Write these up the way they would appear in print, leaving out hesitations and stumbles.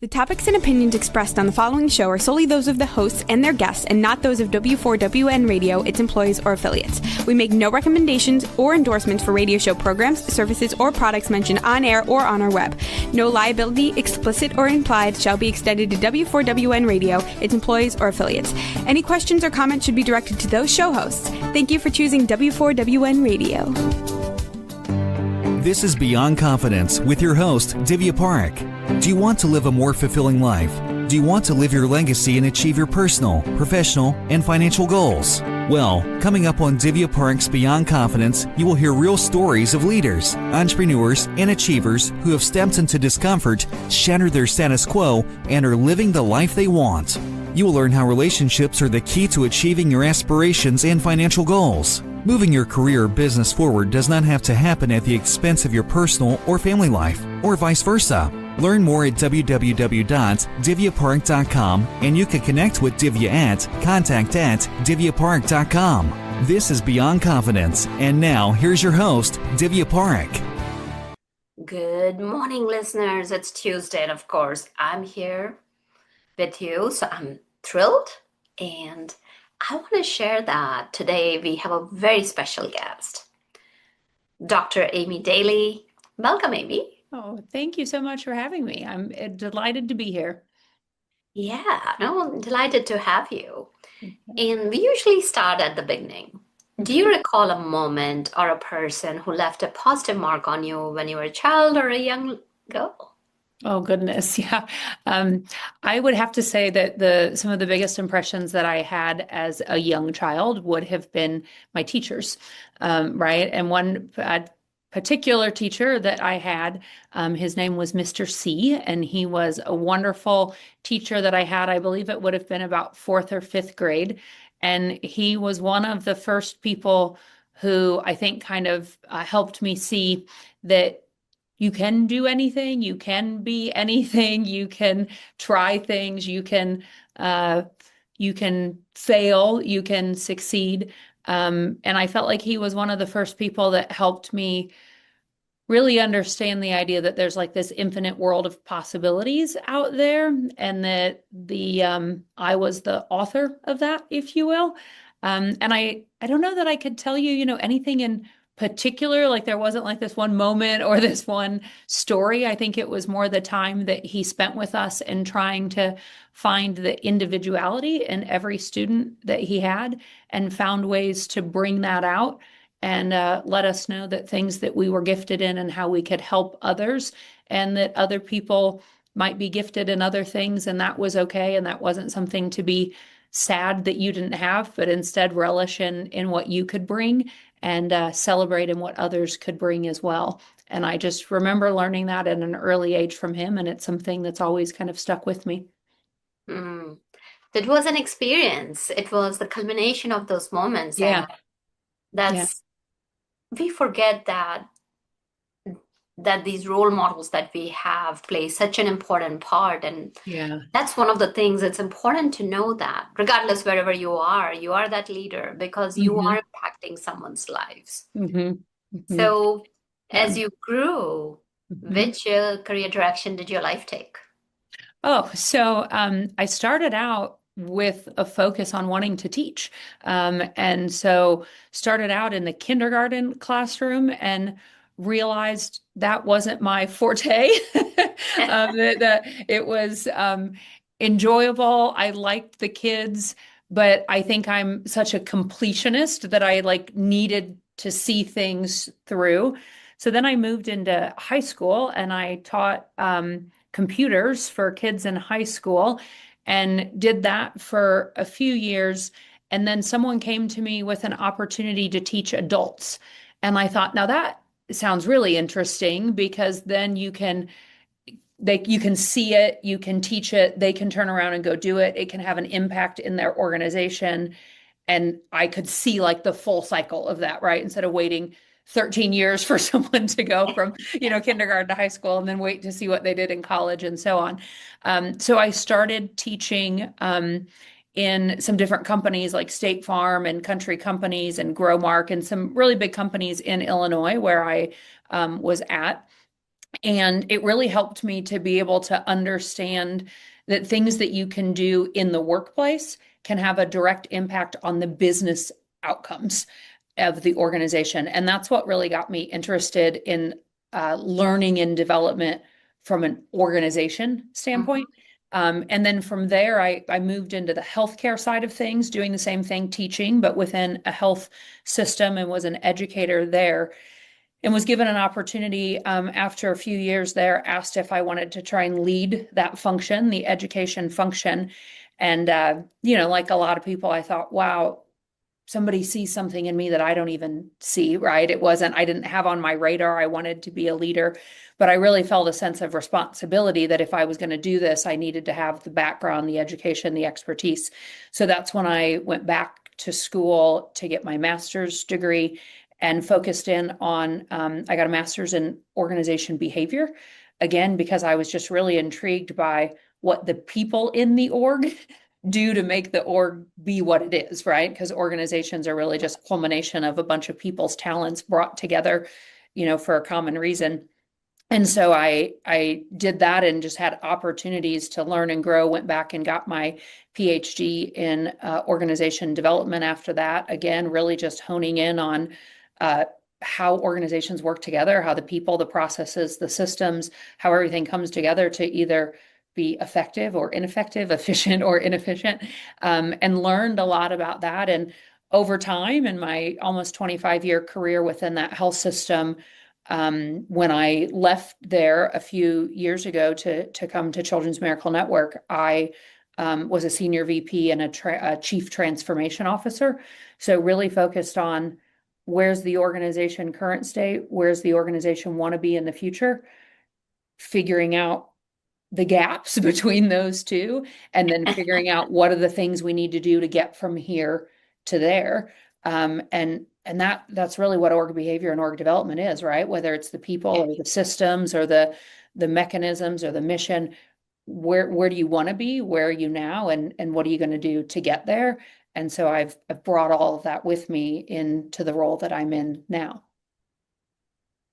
The topics and opinions expressed on the following show are solely those of the hosts and their guests and not those of W4WN Radio, its employees, or affiliates. We make no recommendations or endorsements for radio show programs, services, or products mentioned on air or on our web. No liability, explicit or implied, shall be extended to W4WN Radio, its employees, or affiliates. Any questions or comments should be directed to those show hosts. Thank you for choosing W4WN Radio. This is Beyond Confidence with your host, Divya Park. Do you want to live a more fulfilling life? Do you want to live your legacy and achieve your personal, professional, and financial goals? Well, coming up on Divya Park's Beyond Confidence, you will hear real stories of leaders, entrepreneurs, and achievers who have stepped into discomfort, shattered their status quo, and are living the life they want. You will learn how relationships are the key to achieving your aspirations and financial goals. Moving your career or business forward does not have to happen at the expense of your personal or family life, or vice versa. Learn more at www.divyapark.com, and you can connect with Divya at contact@divyapark.com. This is Beyond Confidence, and now here's your host, Divya Park. Good morning, listeners. It's Tuesday, and of course, I'm here with you, so I'm thrilled, and I want to share that today we have a very special guest, Dr. Aimee J. Welcome, Aimee. Oh, thank you so much for having me. I'm delighted to be here. Yeah, no, delighted to have you. And we usually start at the beginning. Do you recall a moment or a person who left a positive mark on you when you were a child or a young girl? Oh, goodness. Yeah. I would have to say that some of the biggest impressions that I had as a young child would have been my teachers, right? And one particular teacher that I had, his name was Mr. C, and he was a wonderful teacher that I had. I believe it would have been about fourth or fifth grade. And he was one of the first people who I think kind of helped me see that you can do anything, you can be anything, you can try things, you can fail, you can succeed. And I felt like he was one of the first people that helped me really understand the idea that there's like this infinite world of possibilities out there, and that I was the author of that, if you will. And I don't know that I could tell you, anything in particular, like there wasn't like this one moment or this one story. I think it was more the time that he spent with us and trying to find the individuality in every student that he had, and found ways to bring that out and let us know that things that we were gifted in and how we could help others, and that other people might be gifted in other things, and that was okay, and that wasn't something to be sad that you didn't have, but instead relish in what you could bring, and celebrate in what others could bring as well. And I just remember learning that at an early age from him, and it's something that's always kind of stuck with me. That was an experience. It was the culmination of those moments. Yeah. We forget that these role models that we have play such an important part. And that's one of the things. It's important to know that regardless wherever you are that leader, because you are impacting someone's lives. So as you grew, which career direction did your life take? Oh, so I started out with a focus on wanting to teach. And so started out in the kindergarten classroom and realized that wasn't my forte. that it was enjoyable. I liked the kids, but I think I'm such a completionist that I needed to see things through. So then I moved into high school, and I taught computers for kids in high school, and did that for a few years. And then someone came to me with an opportunity to teach adults. And I thought, now that sounds really interesting, because then you can see it, you can teach it, they can turn around and go do it. It can have an impact in their organization. And I could see the full cycle of that, right? Instead of waiting 13 years for someone to go from, kindergarten to high school, and then wait to see what they did in college and so on. So I started teaching in some different companies like State Farm and Country Companies and Growmark, and some really big companies in Illinois where I was at. And it really helped me to be able to understand that things that you can do in the workplace can have a direct impact on the business outcomes of the organization. And that's what really got me interested in learning and development from an organization standpoint. And then from there, I moved into the healthcare side of things, doing the same thing, teaching, but within a health system, and was an educator there, and was given an opportunity after a few years there, asked if I wanted to try and lead that function, the education function. And, like a lot of people, I thought, wow, somebody sees something in me that I don't even see, right? I didn't have on my radar. I wanted to be a leader, but I really felt a sense of responsibility that if I was going to do this, I needed to have the background, the education, the expertise. So that's when I went back to school to get my master's degree and focused in on, I got a master's in organization behavior, again, because I was just really intrigued by what the people in the org do to make the org be what it is, right? Because organizations are really just a culmination of a bunch of people's talents brought together, for a common reason. And so I did that and just had opportunities to learn and grow, went back and got my Ph.D. in organization development after that. Again, really just honing in on how organizations work together, how the people, the processes, the systems, how everything comes together to either be effective or ineffective, efficient or inefficient, and learned a lot about that. And over time, in my almost 25-year career within that health system, when I left there a few years ago to come to Children's Miracle Network, I was a senior VP and a chief transformation officer. So really focused on where's the organization current state, where's the organization want to be in the future, figuring out the gaps between those two, and then figuring out what are the things we need to do to get from here to there. And that's really what org behavior and org development is, right? Whether it's the people or the systems or the mechanisms or the mission, where do you want to be? Where are you now? And what are you going to do to get there? And so I've brought all of that with me into the role that I'm in now.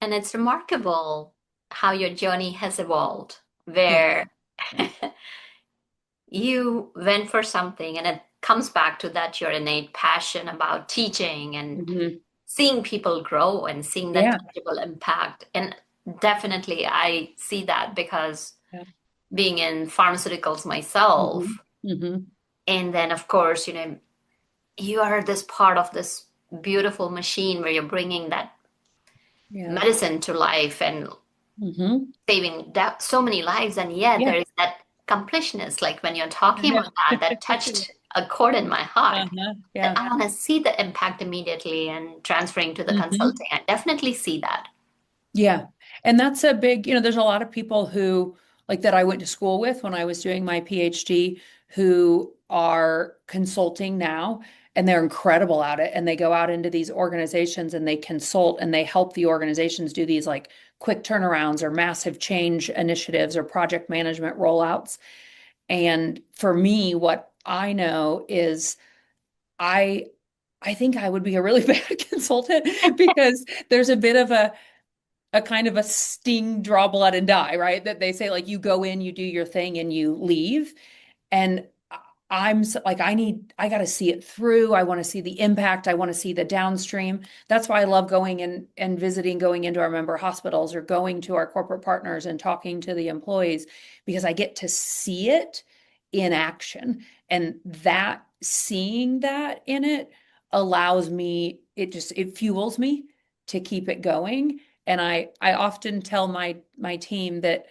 And it's remarkable how your journey has evolved, where you went for something, and it comes back to that your innate passion about teaching and seeing people grow and seeing that tangible impact. And definitely I see that because being in pharmaceuticals myself, and then of course, you are this part of this beautiful machine where you're bringing that medicine to life and saving so many lives. And yet there is that completionist, like when you're talking about that touched a chord in my heart. That I want to see the impact immediately and transferring to the consulting. I definitely see that. Yeah. And that's a big, there's a lot of people who, like, that I went to school with when I was doing my PhD, who are consulting now, and they're incredible at it. And they go out into these organizations and they consult and they help the organizations do these like quick turnarounds or massive change initiatives or project management rollouts. And for me, what I know is I think I would be a really bad consultant because there's a bit of a kind of a sting, draw blood and die, right? That they say, like, you go in, you do your thing and you leave. And I'm like, I got to see it through. I want to see the impact. I want to see the downstream. That's why I love going and visiting, going into our member hospitals or going to our corporate partners and talking to the employees, because I get to see it in action. And that seeing that in it allows me, it fuels me to keep it going. And I often tell my team that,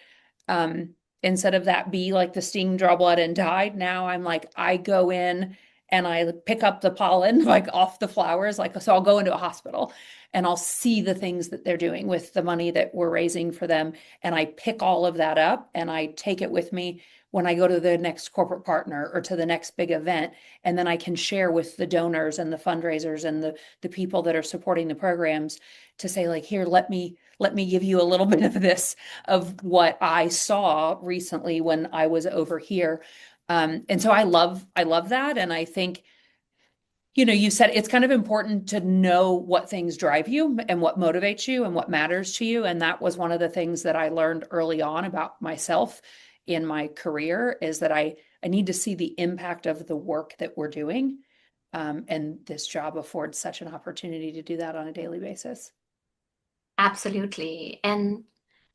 instead of that be like the sting, draw blood and die, now I'm like, I go in and I pick up the pollen like off the flowers. Like, so I'll go into a hospital and I'll see the things that they're doing with the money that we're raising for them. And I pick all of that up and I take it with me when I go to the next corporate partner or to the next big event. And then I can share with the donors and the fundraisers and the people that are supporting the programs to say, like, here, let me give you a little bit of this, of what I saw recently when I was over here. And so I love that. And I think, You said it's kind of important to know what things drive you and what motivates you and what matters to you. And that was one of the things that I learned early on about myself in my career, is that I need to see the impact of the work that we're doing. And this job affords such an opportunity to do that on a daily basis. Absolutely. And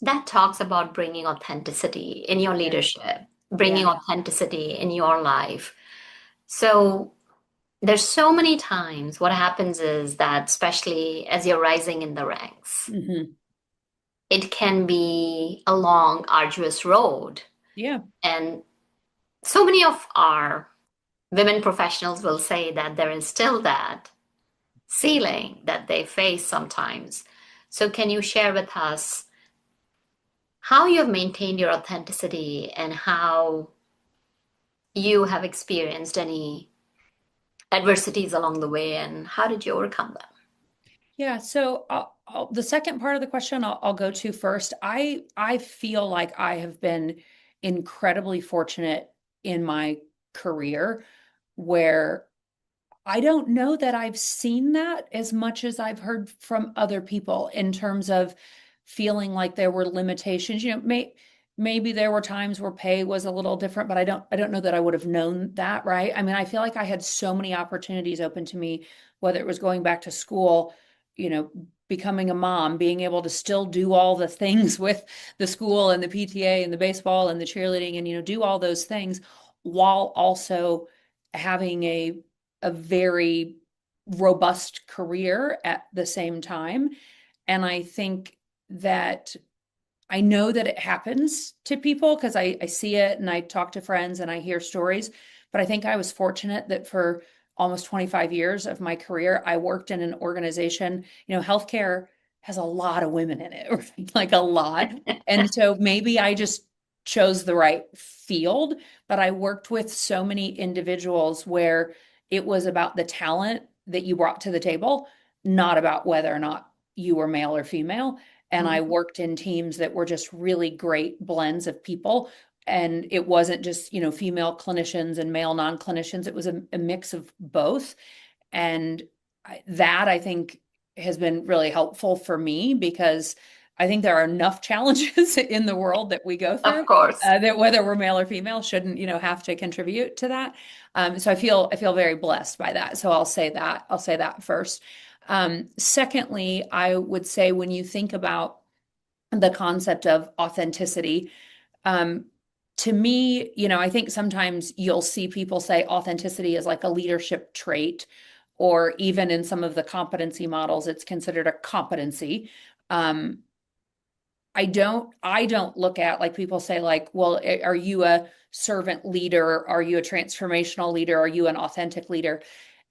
that talks about bringing authenticity in your Yeah. leadership, bringing Yeah. authenticity in your life. So there's so many times what happens is that, especially as you're rising in the ranks, Hmm. it can be a long, arduous road. Yeah. And so many of our women professionals will say that there is still that ceiling that they face sometimes. So, can you share with us how you have maintained your authenticity and how you have experienced any adversities along the way and how did you overcome them? Yeah. So the second part of the question I'll go to first. I feel like I have been incredibly fortunate in my career, where I don't know that I've seen that as much as I've heard from other people in terms of feeling like there were limitations. Maybe there were times where pay was a little different, but I don't know that I would have known that, right? I mean, I feel like I had so many opportunities open to me, whether it was going back to school, you know, becoming a mom, being able to still do all the things with the school and the PTA and the baseball and the cheerleading and, do all those things while also having a very robust career at the same time. And I think that I know that it happens to people because I see it and I talk to friends and I hear stories. But I think I was fortunate that for almost 25 years of my career, I worked in an organization. Healthcare has a lot of women in it, like a lot. And so maybe I just chose the right field, but I worked with so many individuals where it was about the talent that you brought to the table, not about whether or not you were male or female. And I Mhm. worked in teams that were just really great blends of people. And it wasn't just, female clinicians and male non-clinicians. It was a mix of both. And that I think has been really helpful for me, because I think there are enough challenges in the world that we go Of through, course. that whether we're male or female shouldn't, have to contribute to that. So I feel very blessed by that. So I'll say that first. Secondly, I would say when you think about the concept of authenticity, um, to me, I think sometimes you'll see people say authenticity is like a leadership trait, or even in some of the competency models, it's considered a competency. Um, I don't look at, like, people say, like, well, are you a servant leader? Are you a transformational leader? Are you an authentic leader?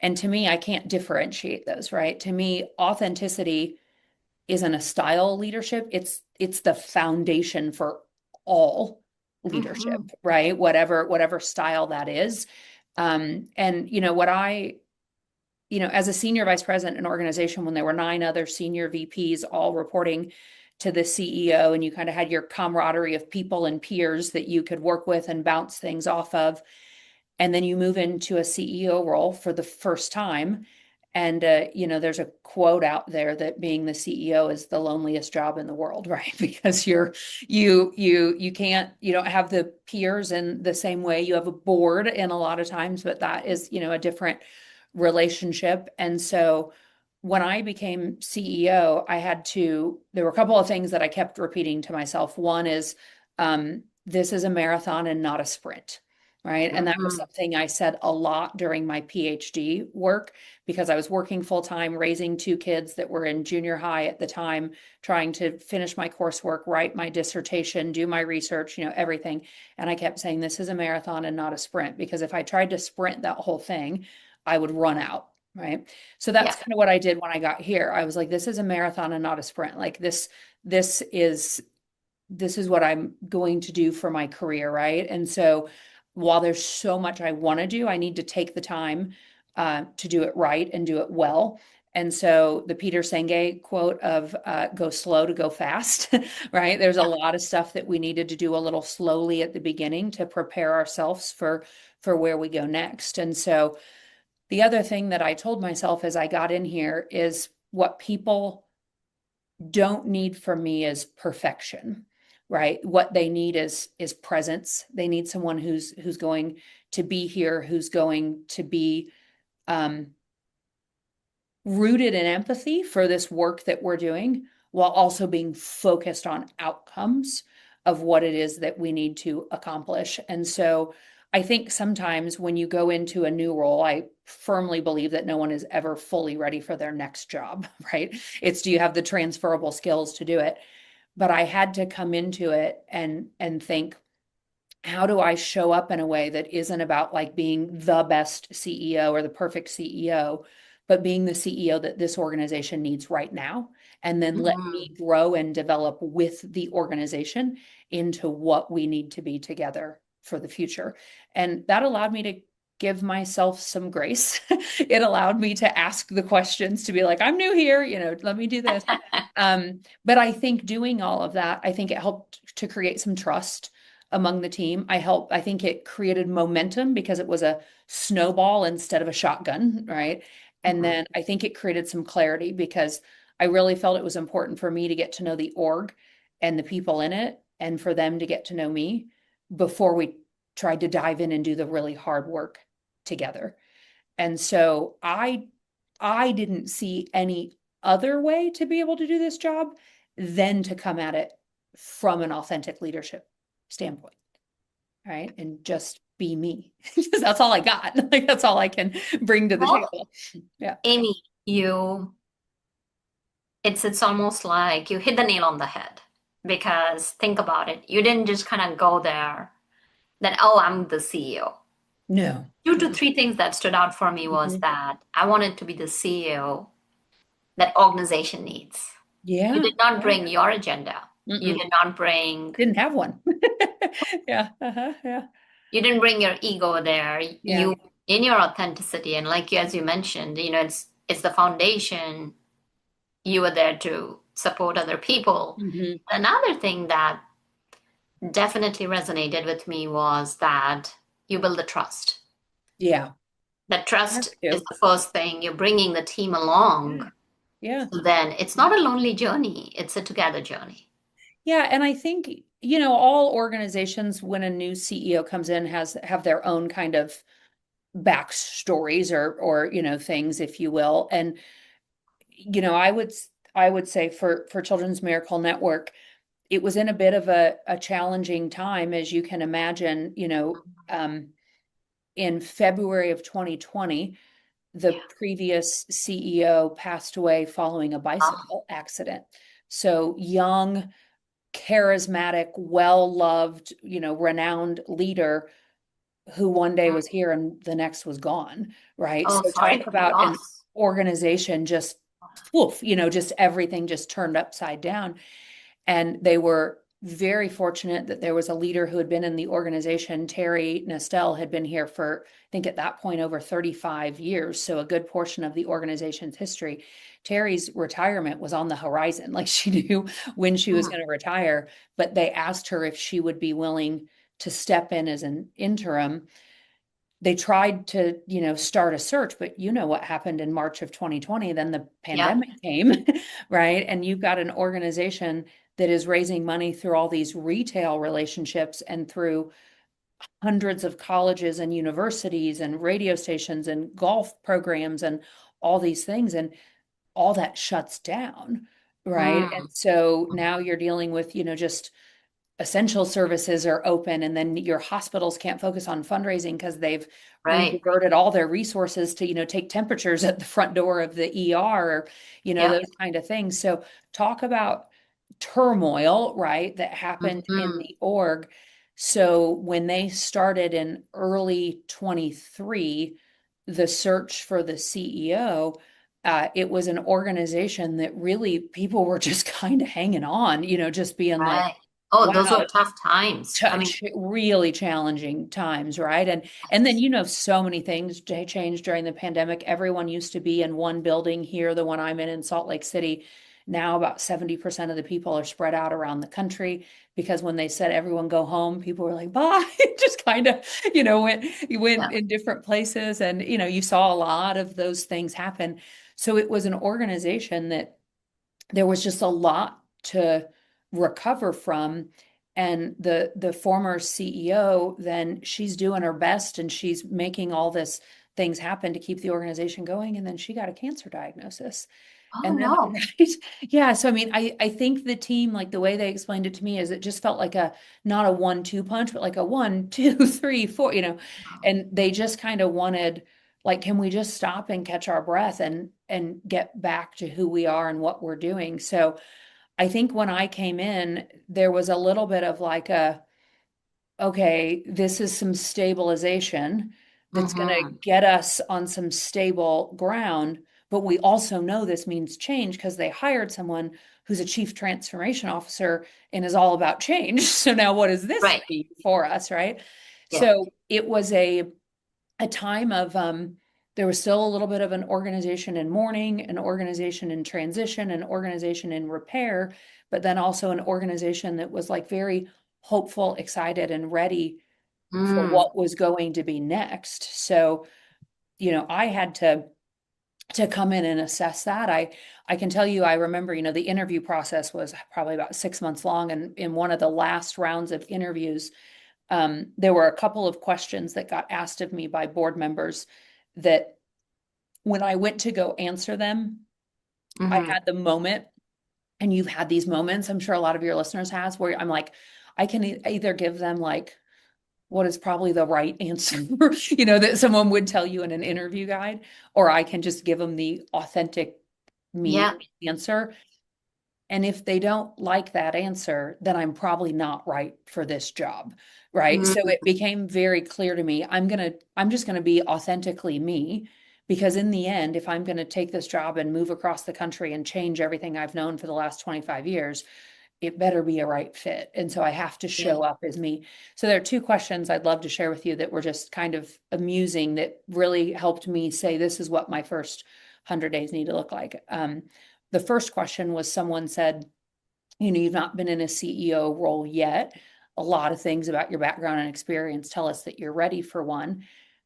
And to me, I can't differentiate those, right? To me, authenticity isn't a style leadership. It's the foundation for all leadership, Mhm. right? Whatever style that is. And as a senior vice president in an organization, when there were 9 other senior VPs all reporting to the CEO, and you kind of had your camaraderie of people and peers that you could work with and bounce things off of, and then you move into a CEO role for the first time. And there's a quote out there that being the CEO is the loneliest job in the world, right? Because you don't have the peers in the same way. You have a board in a lot of times, but that is, a different relationship. And so when I became CEO, there were a couple of things that I kept repeating to myself. One is, this is a marathon and not a sprint. Right. And that was Mhm. something I said a lot during my PhD work, because I was working full time, raising 2 kids that were in junior high at the time, trying to finish my coursework, write my dissertation, do my research, everything. And I kept saying, this is a marathon and not a sprint, because if I tried to sprint that whole thing, I would run out. Right. So that's Yeah. kind of what I did when I got here. I was like, this is a marathon and not a sprint. Like, this is what I'm going to do for my career, right? And so while there's so much I want to do, I need to take the time to do it right and do it well. And so the Peter Senge quote of go slow to go fast, right? There's a Yeah. lot of stuff that we needed to do a little slowly at the beginning to prepare ourselves for where we go next. And so the other thing that I told myself as I got in here is what people don't need from me is perfection, right? What they need is presence. They need someone who's going to be here, who's going to be rooted in empathy for this work that we're doing, while also being focused on outcomes of what it is that we need to accomplish. And so I think sometimes when you go into a new role, I firmly believe that no one is ever fully ready for their next job, right? It's, do you have the transferable skills to do it? But I had to come into it and think, how do I show up in a way that isn't about like being the best CEO or the perfect CEO, but being the CEO that this organization needs right now, and then let me grow and develop with the organization into what we need to be together for the future. And that allowed me to give myself some grace. It allowed me to ask the questions, to be like, I'm new here, let me do this. But I think doing all of that, I think it helped to create some trust among the team. I think it created momentum because it was a snowball instead of a shotgun, right? And then I think it created some clarity because I really felt it was important for me to get to know the org and the people in it, and for them to get to know me before we tried to dive in and do the really hard work together. And so I didn't see any other way to be able to do this job than to come at it from an authentic leadership standpoint, right? And just be me. That's all I got. Like, that's all I can bring to the table. Yeah. Aimee, it's almost like you hit the nail on the head, because think about it. You didn't just kind of go there that, oh, I'm the CEO. No. 2 to 3 things that stood out for me was that I wanted to be the CEO that organization needs. Yeah. You did not bring your agenda. You did not bring. Didn't have one. Yeah. Yeah. You didn't bring your ego there. Yeah. You, in your authenticity, and like you, as you mentioned, it's the foundation. You were there to support other people. Another thing that definitely resonated with me was that you build the trust. Yeah. That trust is the first thing. You're bringing the team along. Yeah. So then it's not a lonely journey. It's a together journey. Yeah. And I think, all organizations, when a new CEO comes in, have their own kind of backstories or things, if you will. And, I would say for Children's Miracle Network, it was in a bit of a challenging time, as you can imagine. In February of 2020, the previous CEO passed away following a bicycle accident. So young, charismatic, well-loved, renowned leader who one day was here and the next was gone, right? Oh, so sorry talk for the about an loss. organization just, poof, just everything just turned upside down. And they were very fortunate that there was a leader who had been in the organization. Terry Nestel had been here for, I think at that point, over 35 years. So a good portion of the organization's history. Terry's retirement was on the horizon. Like, she knew when she was going to retire, but they asked her if she would be willing to step in as an interim. They tried to, start a search, but what happened in March of 2020, then the pandemic came, right? And you've got an organization that is raising money through all these retail relationships and through hundreds of colleges and universities and radio stations and golf programs and all these things. And all that shuts down, right? And so now you're dealing with, just essential services are open, and then your hospitals can't focus on fundraising because they've diverted all their resources to, take temperatures at the front door of the ER, or, those kind of things. So talk about turmoil, right, that happened in the org. So when they started in early 23, the search for the CEO, it was an organization that really people were just kind of hanging on, just being like, oh, wow, those were tough times. Really challenging times, right? And then, so many things changed during the pandemic. Everyone used to be in one building here, the one I'm in Salt Lake City. Now about 70% of the people are spread out around the country, because when they said everyone go home, people were like, bye, just kind of, went Yeah. in different places. And, you saw a lot of those things happen. So it was an organization that there was just a lot to recover from. And the former CEO, then she's doing her best and she's making all this things happen to keep the organization going. And then she got a cancer diagnosis. Oh And then, no. right? Yeah. So, I mean, I think the team, like the way they explained it to me is it just felt like not a 1-2 punch, but like a 1, 2, 3, 4, and they just kind of wanted, like, can we just stop and catch our breath and get back to who we are and what we're doing? So I think when I came in, there was a little bit of like okay, this is some stabilization that's going to Mm-hmm. get us on some stable ground. But we also know this means change because they hired someone who's a chief transformation officer and is all about change. So now what does this Right. mean for us, right? Yeah. So it was a time of there was still a little bit of an organization in mourning, an organization in transition, an organization in repair, but then also an organization that was like very hopeful, excited, and ready for Mm. what was going to be next. So, I had to come in and assess that. I can tell you, I remember, the interview process was probably about 6 months long, and in one of the last rounds of interviews, there were a couple of questions that got asked of me by board members that when I went to go answer them, I Mm-hmm. had the moment, and you've had these moments, I'm sure a lot of your listeners has, where I'm like, I can either give them like what is probably the right answer, that someone would tell you in an interview guide, or I can just give them the authentic me Yeah. answer. And if they don't like that answer, then I'm probably not right for this job. Right. So Mm. it became very clear to me, I'm just going to be authentically me, because in the end, if I'm going to take this job and move across the country and change everything I've known for the last 25 years, it better be a right fit. And so I have to Yeah. show up as me. So there are two questions I'd love to share with you that were just kind of amusing, that really helped me say, this is what my first 100 days need to look like. The first question was, someone said, you've not been in a CEO role yet. A lot of things about your background and experience tell us that you're ready for one.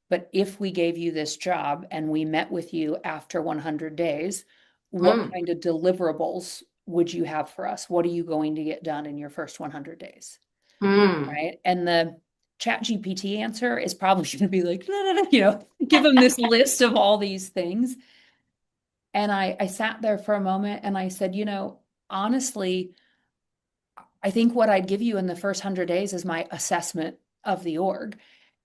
But if we gave you this job and we met with you after 100 days, what Mm. kind of deliverables would you have for us? What are you going to get done in your first 100 days? Mm. Right. And the chat GPT answer is probably going to be like, no, no, no, give them this list of all these things. And I sat there for a moment and I said, honestly, I think what I'd give you in the first 100 days is my assessment of the org.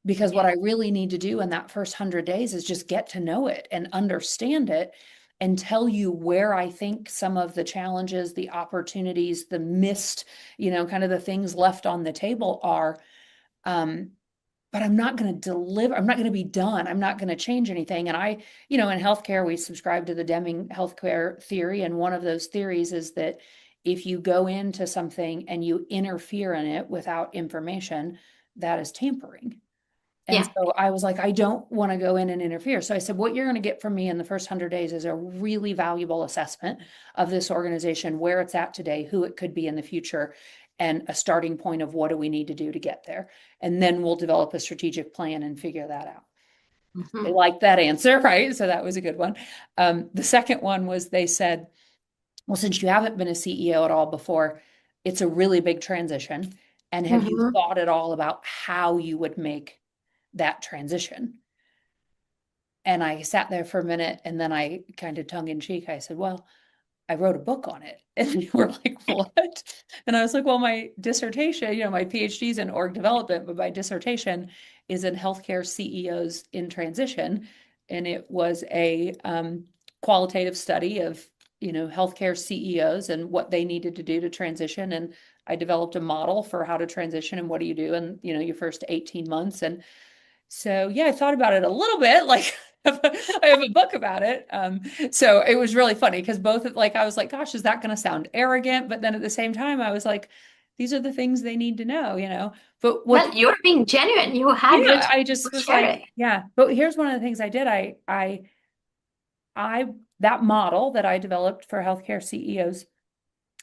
Because what Yeah. I really need to do in that first 100 days is just get to know it and understand it and tell you where I think some of the challenges, the opportunities, the missed, kind of the things left on the table are. But I'm not going to deliver. I'm not going to be done. I'm not going to change anything. And in healthcare, we subscribe to the Deming healthcare theory. And one of those theories is that if you go into something and you interfere in it without information, that is tampering. And Yeah. so I was like, I don't want to go in and interfere. So I said, what you're going to get from me in the first 100 days is a really valuable assessment of this organization, where it's at today, who it could be in the future, and a starting point of what do we need to do to get there. And then we'll develop a strategic plan and figure that out. They Mm-hmm. liked that answer, right? So that was a good one. The second one was, they said, well, since you haven't been a CEO at all before, it's a really big transition. And have you Mm-hmm. thought at all about how you would make that transition? And I sat there for a minute, and then I kind of tongue in cheek, I said, well, I wrote a book on it. And they were like, what? And I was like, well, my dissertation, my PhD is in org development, but my dissertation is in healthcare CEOs in transition. And it was a qualitative study of, healthcare CEOs and what they needed to do to transition. And I developed a model for how to transition and what do you do in, your first 18 months. And so, yeah, I thought about it a little bit, like I have a book about it. So it was really funny because both, like, I was like, gosh, is that going to sound arrogant? But then at the same time, I was like, these are the things they need to know. But Well, you're being genuine. You had I written just to was share like, it. yeah, but here's one of the things I did. I that model that I developed for healthcare CEOs,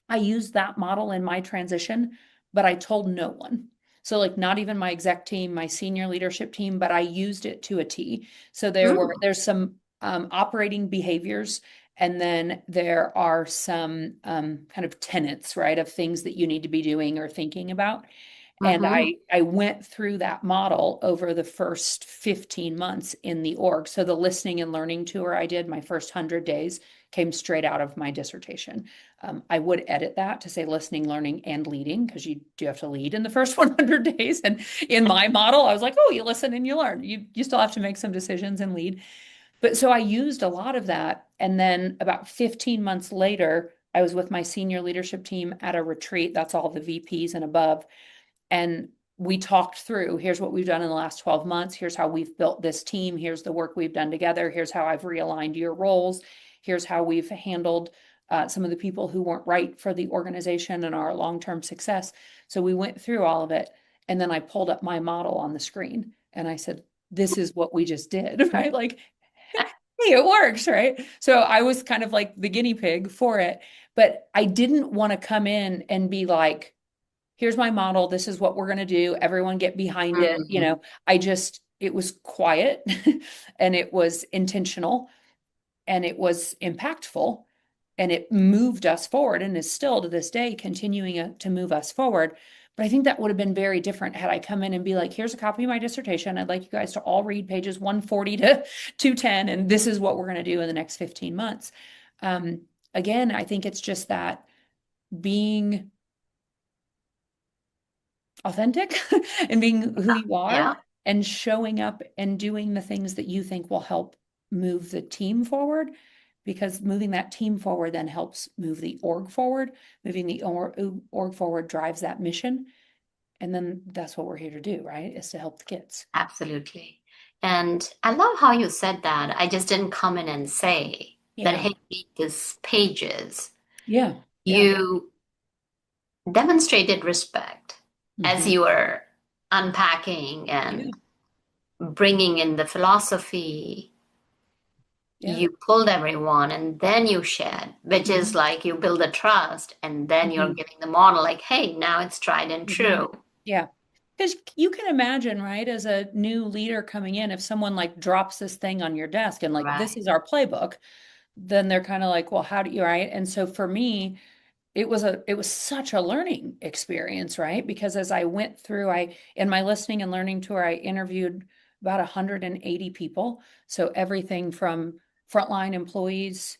I used that model in my transition, but I told no one. So like not even my exec team, my senior leadership team, but I used it to a T. So there's some operating behaviors, and then there are some kind of tenets, right, of things that you need to be doing or thinking about. And I went through that model over the first 15 months in the org. So the listening and learning tour I did, my first 100 days, came straight out of my dissertation. I would edit that to say listening, learning, and leading, because you do have to lead in the first 100 days. And in my model, I was like, oh, you listen and you learn. You still have to make some decisions and lead. But so I used a lot of that. And then about 15 months later, I was with my senior leadership team at a retreat. That's all the VPs and above. And we talked through, here's what we've done in the last 12 months. Here's how we've built this team. Here's the work we've done together. Here's how I've realigned your roles. Here's how we've handled some of the people who weren't right for the organization and our long-term success. So we went through all of it. And then I pulled up my model on the screen and I said, this is what we just did, right? Like, hey, it works, right? So I was kind of like the guinea pig for it, but I didn't want to come in and be like, here's my model. This is what we're going to do. Everyone get behind it. You know, it was quiet and it was intentional and it was impactful and it moved us forward and is still to this day continuing to move us forward. But I think that would have been very different had I come in and be like, here's a copy of my dissertation. I'd like you guys to all read pages 140 to 210. And this is what we're going to do in the next 15 months. Again, I think it's just that being authentic and being who you are and showing up and doing the things that you think will help move the team forward, because moving that team forward then helps move the org forward. Moving the org forward drives that mission. And then that's what we're here to do, right? Is to help the kids. Absolutely. And I love how you said that. I just didn't come in and say that, hey, read these pages. Yeah. You demonstrated respect as you were unpacking and bringing in the philosophy. You pulled everyone and then you shared, which is like you build a trust and then you're giving the model like, hey, now it's tried and true. Yeah. Because you can imagine, right, as a new leader coming in, if someone like drops this thing on your desk and like, this is our playbook, then they're kind of like, well, how do you, right? And so for me, it was such a learning experience, right? Because as I went through, in my listening and learning tour, I interviewed about 180 people. So everything from frontline employees,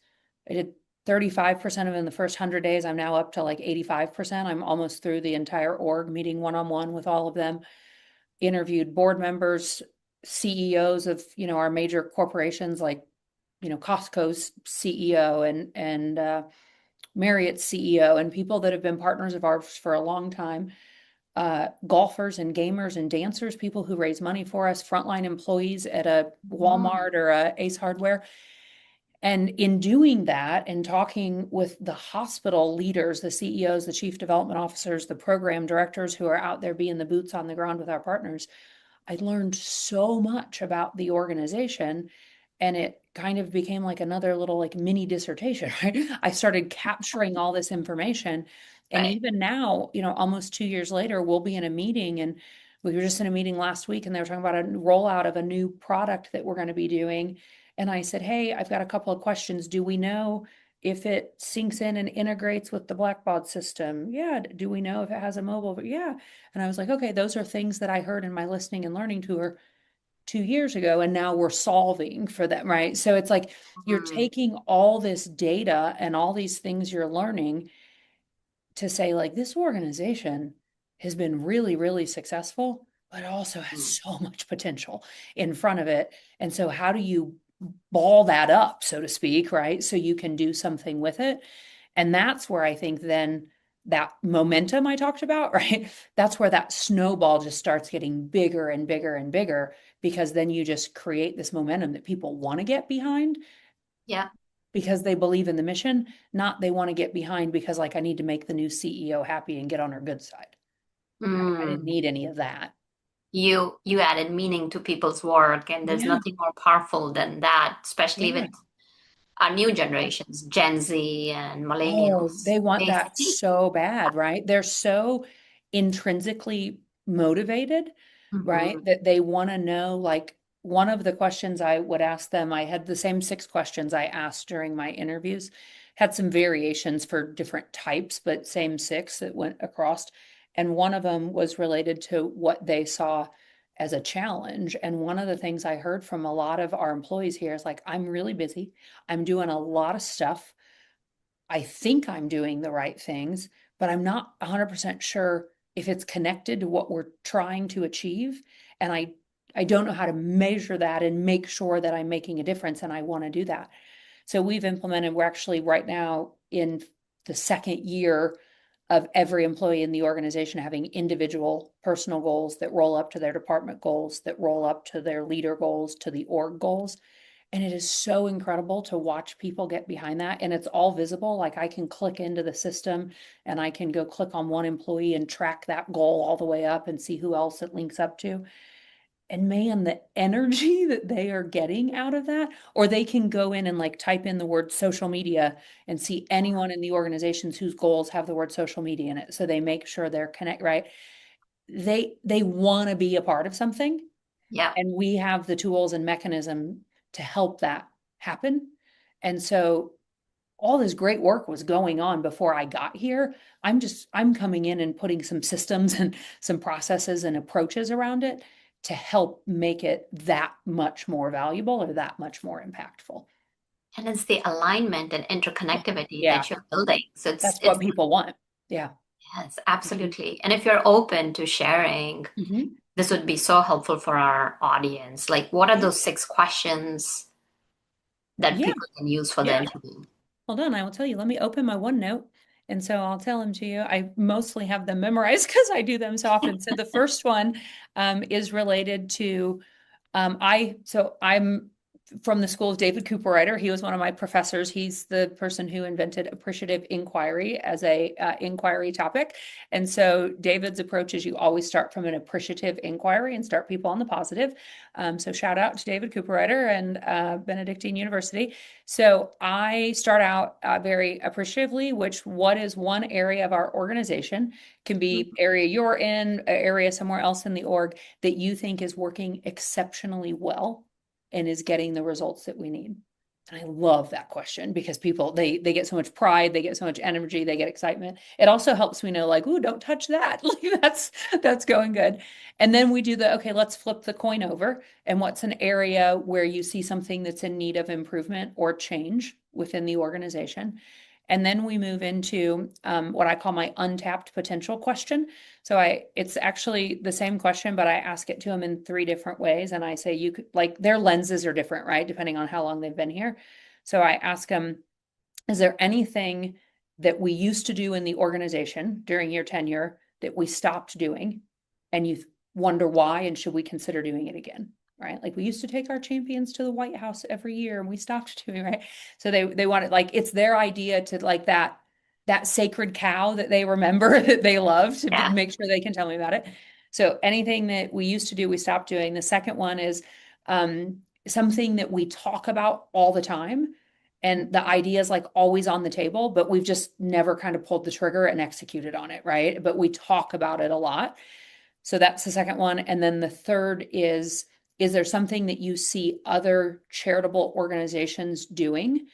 I did 35% of them in the first 100 days. I'm now up to like 85%. I'm almost through the entire org, meeting one-on-one with all of them. Interviewed board members, CEOs of, our major corporations like, Costco's CEO and Marriott's CEO, and people that have been partners of ours for a long time, golfers and gamers and dancers, people who raise money for us, frontline employees at a Walmart or a Ace Hardware. And in doing that and talking with the hospital leaders, the CEOs, the chief development officers, the program directors who are out there being the boots on the ground with our partners, I learned so much about the organization. And it kind of became like another little like mini dissertation, right? I started capturing all this information. And even now, almost 2 years later, we'll be in a meeting, and we were just in a meeting last week and they were talking about a rollout of a new product that we're going to be doing. And I said, hey, I've got a couple of questions. Do we know if it syncs in and integrates with the Blackbaud system? Yeah. Do we know if it has a mobile? Yeah. And I was like, okay, those are things that I heard in my listening and learning tour 2 years ago, and now we're solving for them, right? So it's like you're taking all this data and all these things you're learning to say, like, this organization has been really, really successful, but it also has so much potential in front of it. And so how do you ball that up, so to speak, right? So you can do something with it. And that's where I think then that momentum I talked about, right? That's where that snowball just starts getting bigger and bigger and bigger, because then you just create this momentum that people want to get behind. Yeah. Because they believe in the mission, not they want to get behind because like I need to make the new CEO happy and get on her good side. I didn't need any of that. You added meaning to people's work, and there's nothing more powerful than that, especially with our new generations, Gen Z and Oh, millennials, they want they that see. so bad, right? They're so intrinsically motivated, right? Mhm. That they want to know, like, one of the questions I would ask them, I had the same 6 questions I asked during my interviews, had some variations for different types, but same 6 that went across. And one of them was related to what they saw as a challenge. And one of the things I heard from a lot of our employees here is like, I'm really busy. I'm doing a lot of stuff. I think I'm doing the right things, but I'm not 100% sure if it's connected to what we're trying to achieve. And I don't know how to measure that and make sure that I'm making a difference. And I want to do that. So we've implemented, we're actually right now in the second year of every employee in the organization having individual personal goals that roll up to their department goals, that roll up to their leader goals, to the org goals. And it is so incredible to watch people get behind that. And it's all visible. Like I can click into the system and I can go click on one employee and track that goal all the way up and see who else it links up to. And man, the energy that they are getting out of that, or they can go in and like type in the word social media and see anyone in the organizations whose goals have the word social media in it. So they make sure they're connect, right? They want to be a part of something. Yeah. And we have the tools and mechanism to help that happen. And so all this great work was going on before I got here. I'm coming in and putting some systems and some processes and approaches around it to help make it that much more valuable or that much more impactful. And it's the alignment and interconnectivity Yeah, that you're building. So that's it's what people want. Yeah. yes, absolutely. And if you're open to sharing, Mm-hmm. this would be so helpful for our audience. Like, what are those 6 questions that Yeah. people can use for the Yeah. interview? Hold on, I will tell you. Let me open my OneNote. And so I'll tell them to you. I mostly have them memorized because I do them so often. So the first one is related to I'm from the school of David Cooperrider. He was one of my professors. He's the person who invented appreciative inquiry as a inquiry topic. And so David's approach is you always start from an appreciative inquiry and start people on the positive. So shout out to David Cooperrider and Benedictine University. So I start out very appreciatively, which what is one area of our organization, can be area you're in, area somewhere else in the org that you think is working exceptionally well and is getting the results that we need? And I love that question because people they get so much pride, they get so much energy, they get excitement. It also helps me know like, ooh, don't touch that. Like that's going good. And then we do the okay, let's flip the coin over. And what's an area where you see something that's in need of improvement or change within the organization? And then we move into what I call my untapped potential question. So it's actually the same question, but I ask it to them in 3 different ways. And I say, you could like their lenses are different, right? Depending on how long they've been here. So I ask them, is there anything that we used to do in the organization during your tenure that we stopped doing and you wonder why, and should we consider doing it again? Right? Like we used to take our champions to the White House every year and we stopped doing, right? So they want it like it's their idea to like that sacred cow that they remember that they love to Yeah. make sure they can tell me about it. So anything that we used to do, we stopped doing. The second one is something that we talk about all the time. And the idea is like always on the table, but we've just never kind of pulled the trigger and executed on it, right? But we talk about it a lot. So that's the second one. And then the third is there something that you see other charitable organizations doing?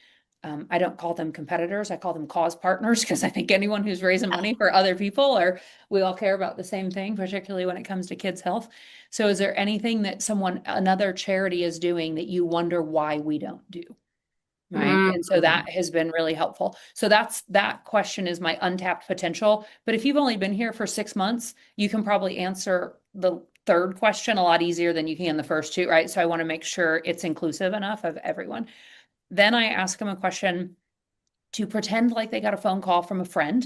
I don't call them competitors. I call them cause partners because I think anyone who's raising money for other people or we all care about the same thing, particularly when it comes to kids' health. So is there anything that another charity is doing that you wonder why we don't do? Right. And so Mm. that has been really helpful. So that question is my untapped potential. But if you've only been here for 6 months, you can probably answer the third question a lot easier than you can the first 2, right? So I want to make sure it's inclusive enough of everyone. Then I ask them a question to pretend like they got a phone call from a friend.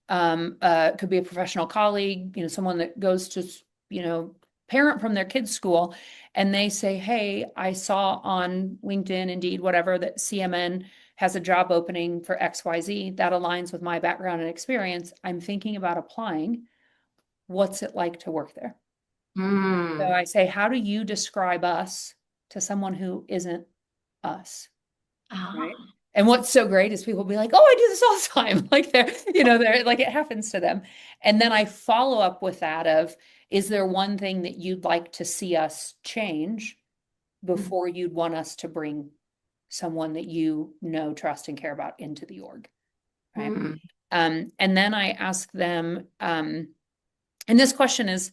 Could be a professional colleague, someone that goes to, parent from their kids' school, and they say, "Hey, I saw on LinkedIn, Indeed, whatever, that CMN has a job opening for XYZ that aligns with my background and experience. I'm thinking about applying. What's it like to work there?" So Mm. I say, "How do you describe us to someone who isn't us?" Ah. Right? And what's so great is people will be like, oh, I do this all the time. Like they're like, it happens to them. And then I follow up with that of, is there one thing that you'd like to see us change before you'd want us to bring someone that you know, trust, and care about into the org? Right. And then I ask them, and this question is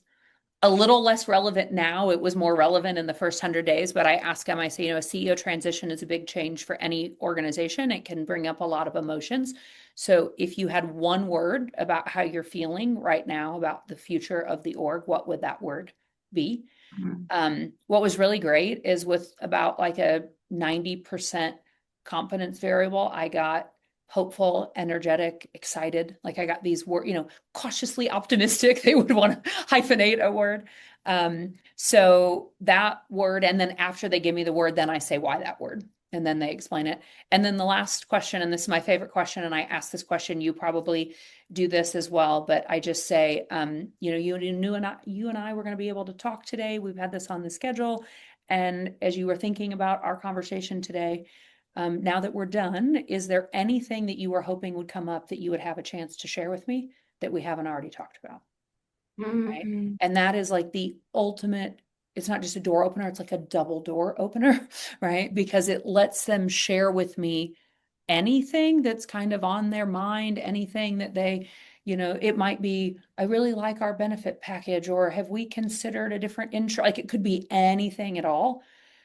a little less relevant now. It was more relevant in the first 100 days, but I ask them, I say, a CEO transition is a big change for any organization. It can bring up a lot of emotions. So if you had one word about how you're feeling right now about the future of the org, what would that word be? What was really great is with about like a 90% confidence variable, I got hopeful, energetic, excited. Like I got these words, cautiously optimistic. They would want to hyphenate a word. So that word, and then after they give me the word, then I say why that word, and then they explain it. And then the last question, and this is my favorite question, and I ask this question, you probably do this as well, but I just say, you and I were going to be able to talk today. We've had this on the schedule. And as you were thinking about our conversation today, now that we're done, is there anything that you were hoping would come up that you would have a chance to share with me that we haven't already talked about? Right. And that is like the ultimate, it's not just a door opener, it's like a double door opener, right? Because it lets them share with me anything that's kind of on their mind, anything that they, it might be, I really like our benefit package, or have we considered a different intro? Like it could be anything at all.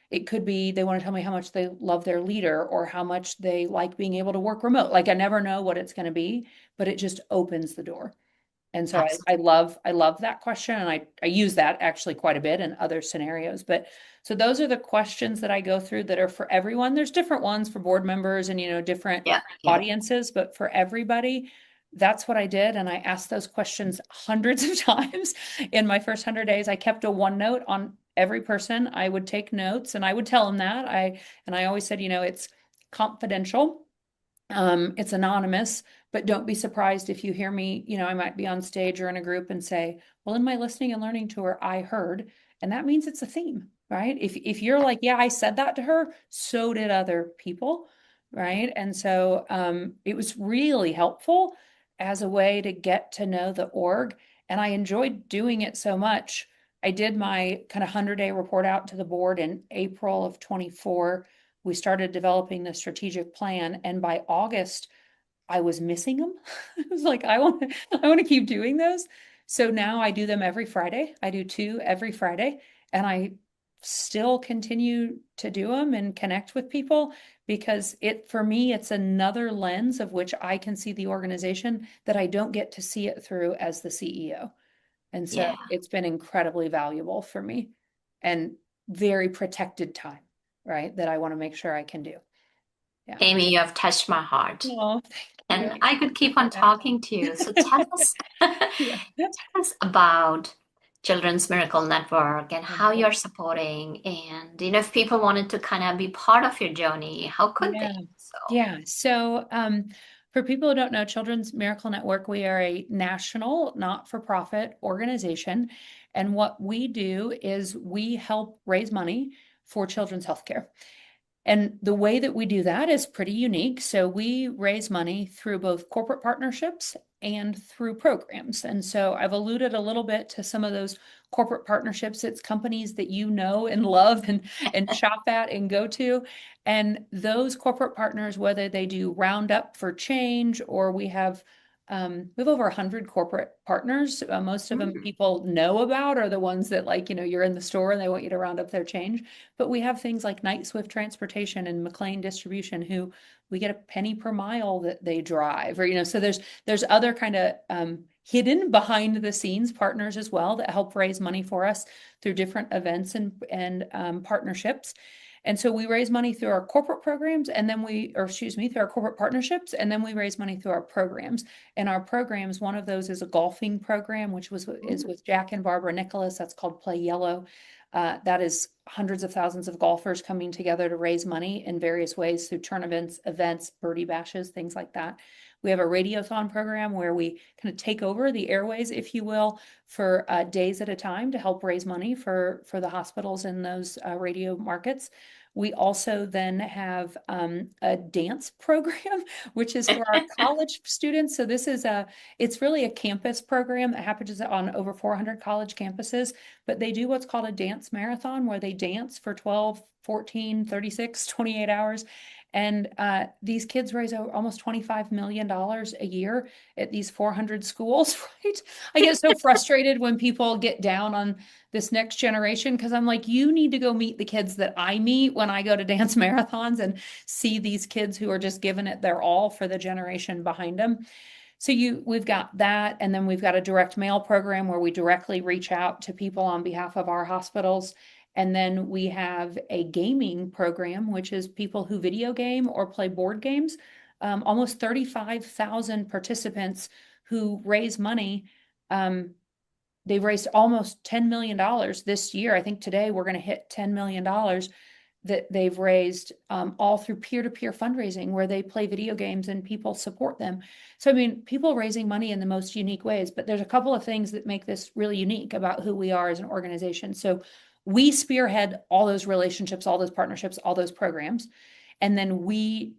It could be they want to tell me how much they love their leader, or how much they like being able to work remote. Like I never know what it's going to be, but it just opens the door. And so I love that question. And I use that actually quite a bit in other scenarios. But so those are the questions that I go through that are for everyone. There's different ones for board members and, different audiences, but for everybody, that's what I did. And I asked those questions hundreds of times in my first 100 days. I kept a OneNote on every person. I would take notes and I would tell them that. I always said, it's confidential. It's anonymous, but don't be surprised if you hear me, I might be on stage or in a group and say, well, in my listening and learning tour, I heard, and that means it's a theme, right? If you're like, yeah, I said that to her, so did other people, right? And so it was really helpful as a way to get to know the org. And I enjoyed doing it so much. I did my kind of 100-day report out to the board in April of 24. We started developing the strategic plan, and by August, I was missing them. I was like, I want to keep doing those. So now I do them every Friday. I do 2 every Friday, and I still continue to do them and connect with people, because for me, it's another lens of which I can see the organization that I don't get to see it through as the CEO. And so it's been incredibly valuable for me and very protected time, right? That I want to make sure I can do. Yeah. Aimee, you have touched my heart. Oh, and I could keep on talking to you. So tell us about Children's Miracle Network and how you're supporting. And, if people wanted to kind of be part of your journey, how could they? So for people who don't know, Children's Miracle Network, we are a national not-for-profit organization. And what we do is we help raise money for children's healthcare. And the way that we do that is pretty unique. So we raise money through both corporate partnerships and through programs. And so I've alluded a little bit to some of those corporate partnerships. It's companies that you know and love and shop at and go to. And those corporate partners, whether they do Roundup for Change, or we have over 100 corporate partners. Most of them people know about, are the ones that, like, you're in the store and they want you to round up their change. But we have things like Night Swift Transportation and McLean Distribution, who we get a penny per mile that they drive, or, so there's other kind of hidden behind the scenes partners as well that help raise money for us through different events and partnerships. And so we raise money through our corporate programs, and then through our corporate partnerships, and then we raise money through our programs. And our programs, one of those is a golfing program, which is with Jack and Barbara Nicholas. That's called Play Yellow. That is hundreds of thousands of golfers coming together to raise money in various ways through tournaments, events, birdie bashes, things like that. We have a radiothon program where we kind of take over the airways, if you will, for days at a time to help raise money for the hospitals in those radio markets. We also then have a dance program, which is for our college students. So it's really a campus program that happens on over 400 college campuses, but they do what's called a dance marathon where they dance for 12, 14, 36, 28 hours. And these kids raise almost $25 million a year at these 400 schools, right? I get so frustrated when people get down on this next generation because I'm like, you need to go meet the kids that I meet when I go to dance marathons and see these kids who are just giving it their all for the generation behind them. So we've got that, and then we've got a direct mail program where we directly reach out to people on behalf of our hospitals. And then we have a gaming program, which is people who video game or play board games. Almost 35,000 participants who raise money. They've raised almost $10 million this year. I think today we're going to hit $10 million that they've raised all through peer-to-peer fundraising where they play video games and people support them. So, I mean, people raising money in the most unique ways, but there's a couple of things that make this really unique about who we are as an organization. So we spearhead all those relationships, all those partnerships, all those programs, and then we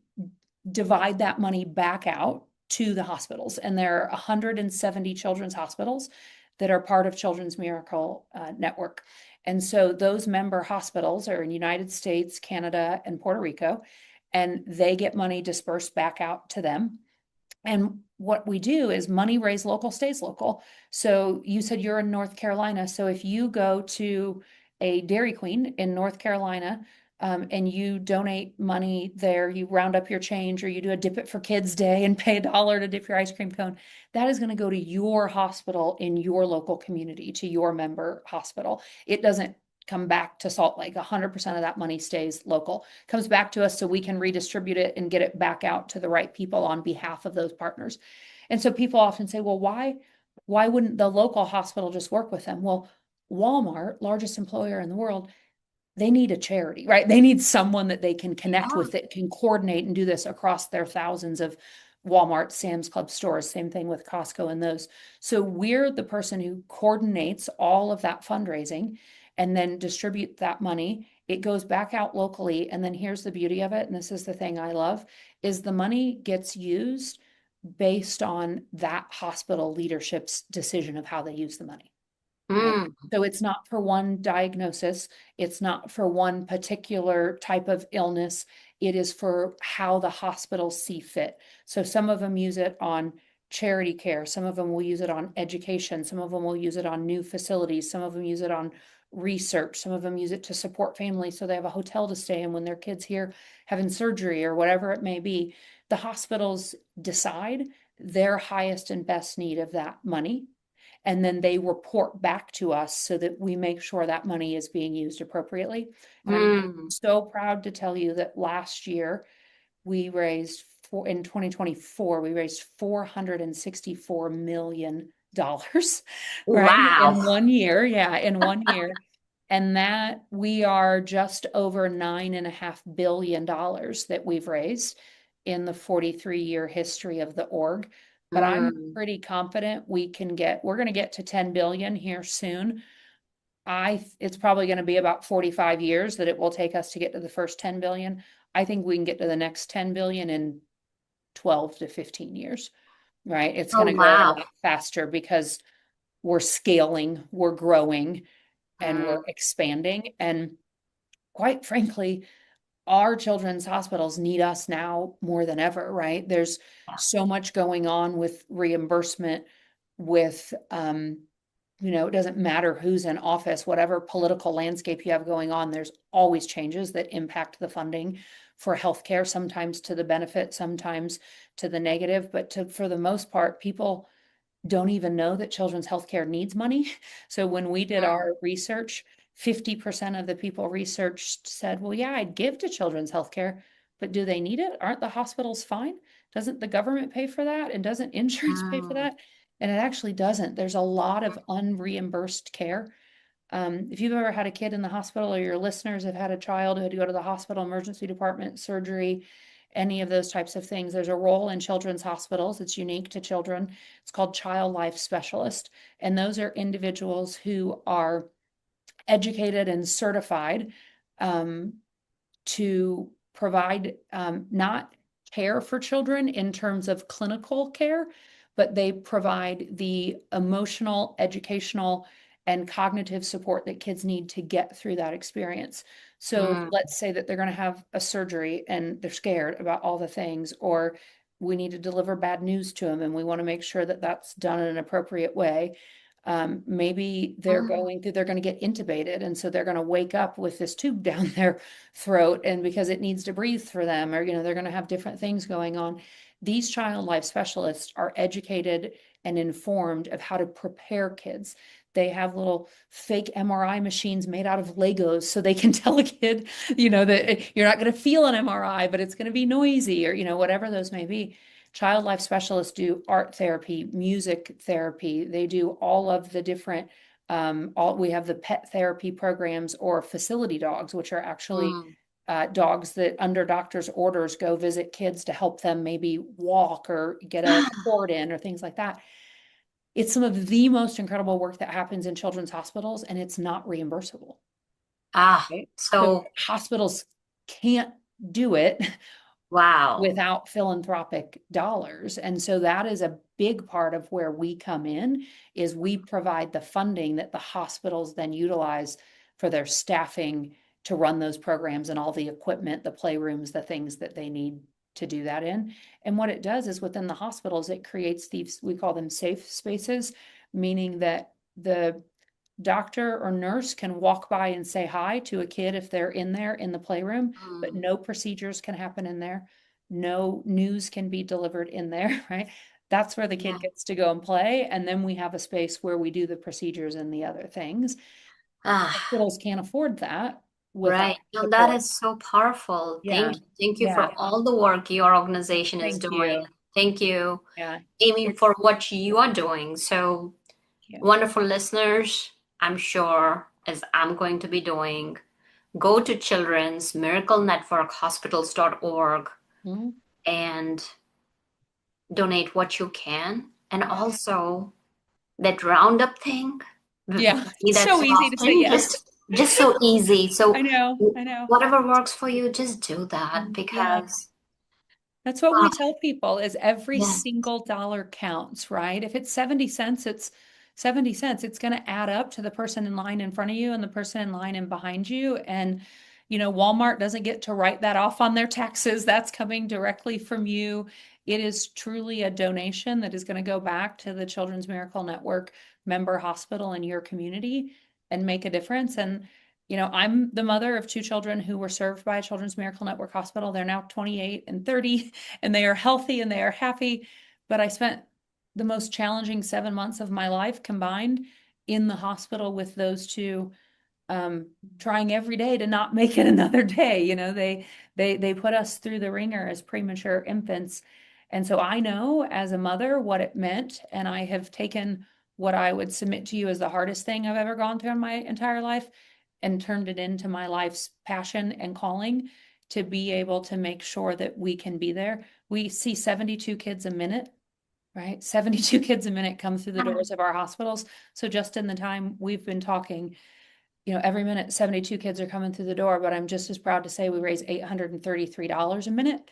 divide that money back out to the hospitals. And there are 170 children's hospitals that are part of Children's Miracle Network. And so those member hospitals are in United States, Canada, and Puerto Rico, and they get money dispersed back out to them. And what we do is money raised local stays local. So you said you're in North Carolina. So if you go to a Dairy Queen in North Carolina, and you donate money there, you round up your change, or you do a Dip It for Kids Day and pay $1 to dip your ice cream cone, that is going to go to your hospital in your local community, to your member hospital. It doesn't come back to Salt Lake. 100% of that money stays local, comes back to us so we can redistribute it and get it back out to the right people on behalf of those partners. And so people often say, well, why wouldn't the local hospital just work with them? Well, Walmart, largest employer in the world, they need a charity, right? They need someone that they can connect with, that can coordinate and do this across their thousands of Walmart, Sam's Club stores, same thing with Costco and those. So we're the person who coordinates all of that fundraising and then distribute that money. It goes back out locally. And then here's the beauty of it, and this is the thing I love, is the money gets used based on that hospital leadership's decision of how they use the money. Right? So it's not for one diagnosis. It's not for one particular type of illness. It is for how the hospitals see fit. So some of them use it on charity care. Some of them will use it on education. Some of them will use it on new facilities. Some of them use it on research. Some of them use it to support families so they have a hotel to stay in when their kids here having surgery or whatever it may be. The hospitals decide their highest and best need of that money, and then they report back to us so that we make sure that money is being used appropriately. And I'm so proud to tell you that last year we raised, in 2024, we raised $464 million, right? Wow. In 1 year. Yeah, in 1 year. And that we are just over $9.5 billion that we've raised in the 43-year history of the org. But I'm pretty confident we're going to get to 10 billion here soon. It's probably going to be about 45 years that it will take us to get to the first 10 billion. I think we can get to the next 10 billion in 12 to 15 years, right? It's going to go a lot faster because we're scaling, we're growing, and we're expanding. And quite frankly, our children's hospitals need us now more than ever, right? There's so much going on with reimbursement, with, it doesn't matter who's in office, whatever political landscape you have going on, there's always changes that impact the funding for healthcare, sometimes to the benefit, sometimes to the negative. But for the most part, people don't even know that children's healthcare needs money. So when we did our research, 50% of the people researched said, well, yeah, I'd give to children's healthcare, but do they need it? Aren't the hospitals fine? Doesn't the government pay for that? And doesn't insurance pay for that? And it actually doesn't. There's a lot of unreimbursed care. If you've ever had a kid in the hospital, or your listeners have had a child who had to go to the hospital, emergency department, surgery, any of those types of things, there's a role in children's hospitals. It's unique to children. It's called child life specialist. And those are individuals who are educated and certified to provide not care for children in terms of clinical care, but they provide the emotional, educational, and cognitive support that kids need to get through that experience. So let's say that they're going to have a surgery and they're scared about all the things, or we need to deliver bad news to them and we want to make sure that that's done in an appropriate way. Maybe they're going to get intubated. And so they're going to wake up with this tube down their throat, and because it needs to breathe for them, or, they're going to have different things going on. These child life specialists are educated and informed of how to prepare kids. They have little fake MRI machines made out of Legos so they can tell a kid, that you're not going to feel an MRI, but it's going to be noisy, or, whatever those may be. Child life specialists do art therapy, music therapy. They do all of the different, we have the pet therapy programs, or facility dogs, which are actually dogs that under doctor's orders go visit kids to help them maybe walk or get a cord in or things like that. It's some of the most incredible work that happens in children's hospitals, and it's not reimbursable. Right? So hospitals can't do it. Wow. Without philanthropic dollars. And so that is a big part of where we come in, is we provide the funding that the hospitals then utilize for their staffing to run those programs and all the equipment, the playrooms, the things that they need to do that in. And what it does is within the hospitals, it creates these, we call them safe spaces, meaning that the doctor or nurse can walk by and say hi to a kid if they're in there in the playroom, but no procedures can happen in there. No news can be delivered in there, right? That's where the kid gets to go and play. And then we have a space where we do the procedures and the other things. Hospitals can't afford that. Right. No, that is so powerful. Yeah. Thank you for all the work your organization is doing. Thank you, Aimee, for what you are doing. So wonderful listeners, I'm sure, as I'm going to be doing, go to Children's Miracle Network Hospitals.org and donate what you can. And also that roundup thing. It's so easy to say yes. Just so easy. So I know. Whatever works for you, just do that, because that's what we tell people, is every single dollar counts, right? If it's 70 cents, it's 70 cents. It's going to add up to the person in line in front of you and the person in line and behind you. And, Walmart doesn't get to write that off on their taxes. That's coming directly from you. It is truly a donation that is going to go back to the Children's Miracle Network member hospital in your community and make a difference. And I'm the mother of 2 children who were served by a Children's Miracle Network hospital. They're now 28 and 30, and they are healthy and they are happy. But I spent the most challenging 7 months of my life combined in the hospital with those 2, trying every day to not make it another day. They put us through the ringer as premature infants. And so I know as a mother what it meant, and I have taken what I would submit to you as the hardest thing I've ever gone through in my entire life and turned it into my life's passion and calling, to be able to make sure that we can be there. We see 72 kids a minute, right? 72 kids a minute come through the doors of our hospitals. So just in the time we've been talking, every minute 72 kids are coming through the door, but I'm just as proud to say we raise $833 a minute.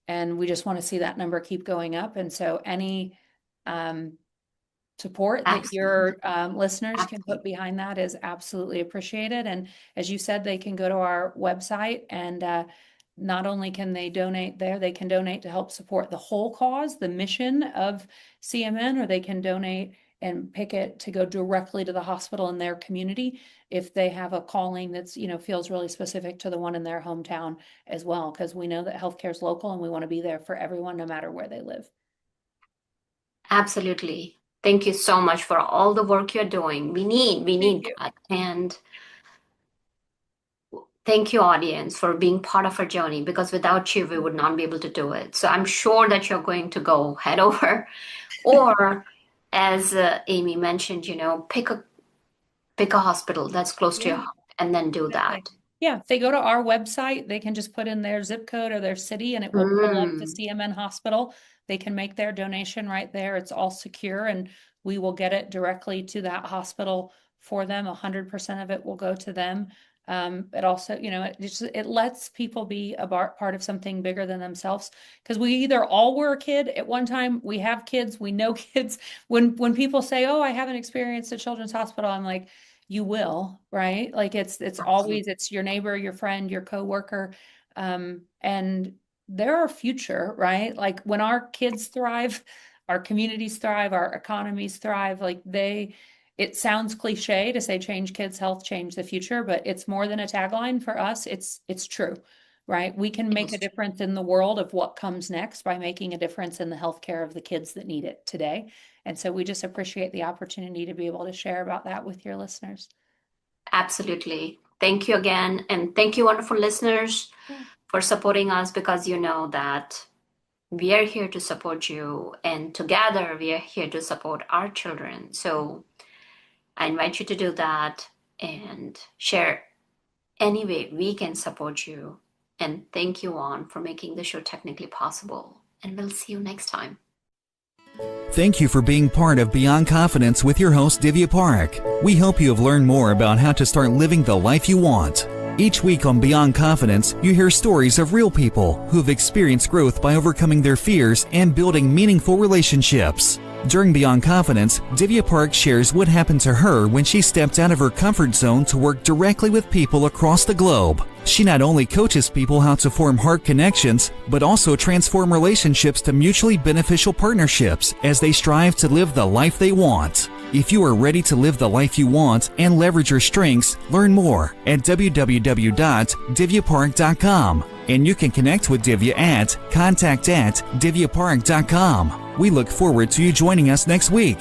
And we just want to see that number keep going up. And so any support that your listeners can put behind that is absolutely appreciated. And as you said, they can go to our website, and not only can they donate there, they can donate to help support the whole cause, the mission of CMN, or they can donate and pick it to go directly to the hospital in their community if they have a calling that's, feels really specific to the one in their hometown as well, because we know that healthcare is local and we want to be there for everyone, no matter where they live. Absolutely. Thank you so much for all the work you're doing. We need that. And thank you, audience, for being part of our journey, because without you, we would not be able to do it. So I'm sure that you're going to go head over, or as Aimee mentioned, pick a hospital that's close to your home and then do that. Yeah, if they go to our website, they can just put in their zip code or their city, and it will pull up the CMN hospital. They can make their donation right there. It's all secure, and we will get it directly to that hospital for them. 100% of it will go to them. It also, it lets people be a part of something bigger than themselves. Because we either all were a kid at one time, we have kids, we know kids. When people say, "Oh, I haven't experienced a children's hospital," I'm like, you will, right? Like it's always, it's your neighbor, your friend, your coworker. And they're our future, right? Like when our kids thrive, our communities thrive, our economies thrive, it sounds cliche to say change kids' health, change the future, but it's more than a tagline for us. It's true, right? We can make a difference in the world of what comes next by making a difference in the healthcare of the kids that need it today. And so we just appreciate the opportunity to be able to share about that with your listeners. Absolutely. Thank you again. And thank you, wonderful listeners, for supporting us, because you know that we are here to support you, and together we are here to support our children. So I invite you to do that and share any way we can support you. And thank you, Juan, for making the show technically possible. And we'll see you next time. Thank you for being part of Beyond Confidence with your host, Divya Park. We hope you have learned more about how to start living the life you want. Each week on Beyond Confidence, you hear stories of real people who have experienced growth by overcoming their fears and building meaningful relationships. During Beyond Confidence, Divya Park shares what happened to her when she stepped out of her comfort zone to work directly with people across the globe. She not only coaches people how to form heart connections, but also transform relationships to mutually beneficial partnerships as they strive to live the life they want. If you are ready to live the life you want and leverage your strengths, learn more at www.divyapark.com. And you can connect with Divya at contact@divyapark.com. We look forward to you joining us next week.